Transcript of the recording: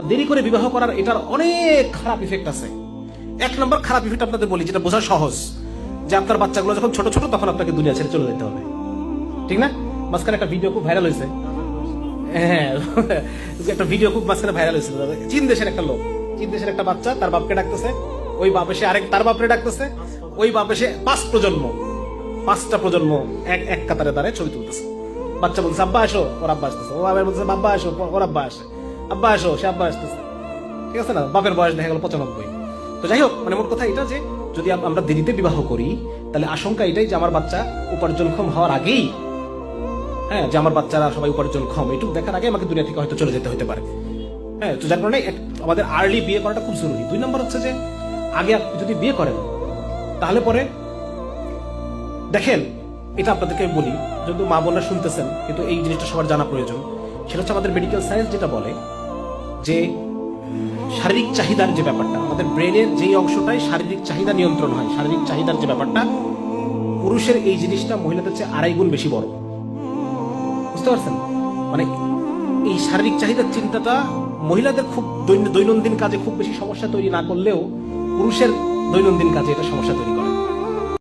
দেরি করে বিবাহ করার এটার অনেক খারাপ ইফেক্ট আছে। এক নম্বর খারাপ ইফেক্ট আপনাদের বলি, যেটা বোঝা সহজ, যে আপনার বাচ্চাগুলো যখন ছোট ছোট তখন আপনাকে দুনিয়া ছেড়ে চলে যেতে হবে, ঠিক না? মাঝখানে একটা ভিডিও খুব ভাইরাল হয়েছে, হ্যাঁ একটা ভিডিও খুব মাঝখানে ভাইরাল হয়েছিল। চীন দেশের একটা লোক, চীন দেশের একটা বাচ্চা তার বাপকে ডাকতেছে, ওই বাপ এসে আরেক তার বাপরে ডাকতেছে, ওই বাপ এসে পাঁচটা প্রজন্ম এক কাতারে দাঁড়ায় ছবি তুলতেছে। বাচ্চা বলছে আব্বা আসো, ওর আব্বা আসতেছে। ও বাবা বলছে আব্বা আসো, ওর আব্বা আসে। আব্বা আসো, সে আব্বা আসতেছে। ঠিক আছে না? বাপের বয়স দেখা গেল 95। তো যাই হোক, মানে মোট কথা এটা যে যদি আমরা দেরিতে বিবাহ করি, তাহলে আশঙ্কা এটাই যে আমার বাচ্চা উপার্জনক্ষম হওয়ার আগেই, হ্যাঁ, যে আমার বাচ্চারা সবাই উপার্জনক্ষম, এটুকু দেখার আগে আমাকে দুনিয়া থেকে হয়তো চলে যেতে হতে পারে। হ্যাঁ, তো যার কারণে আমাদের আর্লি বিয়ে করাটা খুব জরুরি। 2 নম্বর হচ্ছে যে আগে আপনি যদি বিয়ে করেন, তাহলে পরে দেখেন, এটা আপনাদেরকে বলি, যদি মা বোনরা শুনতেছেন, কিন্তু এই জিনিসটা সবার জানা প্রয়োজন। সেটা হচ্ছে আমাদের মেডিকেল সায়েন্স যেটা বলে যে শারীরিক চাহিদার যে ব্যাপারটা, আমাদের ব্রেনের যেই অংশটাই শারীরিক চাহিদা নিয়ন্ত্রণ হয়, শারীরিক চাহিদার যে ব্যাপারটা, পুরুষের এই জিনিসটা মহিলাদের চেয়ে 2.5 গুণ বেশি বড়। বুঝতে পারছেন? মানে এই শারীরিক চাহিদার চিন্তাটা মহিলাদের খুব দৈনন্দিন কাজে খুব বেশি সমস্যা তৈরি না করলেও পুরুষের দৈনন্দিন কাজে এটা সমস্যা তৈরি করে।